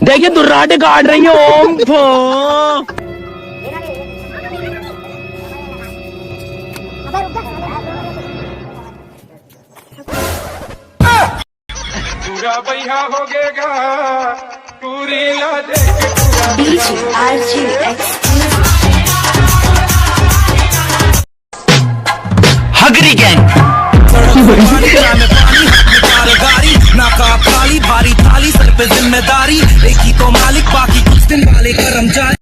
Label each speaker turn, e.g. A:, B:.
A: देखिए दुर्राटे काट रही है। ओम
B: पूरा भैया हो गएगा पूरी
A: हगरी गैंग
C: नाका भारी थाली सर पे जिम्मेदारी एक ही तो मालिक बाकी कुछ दिन वाले कर्मचारी।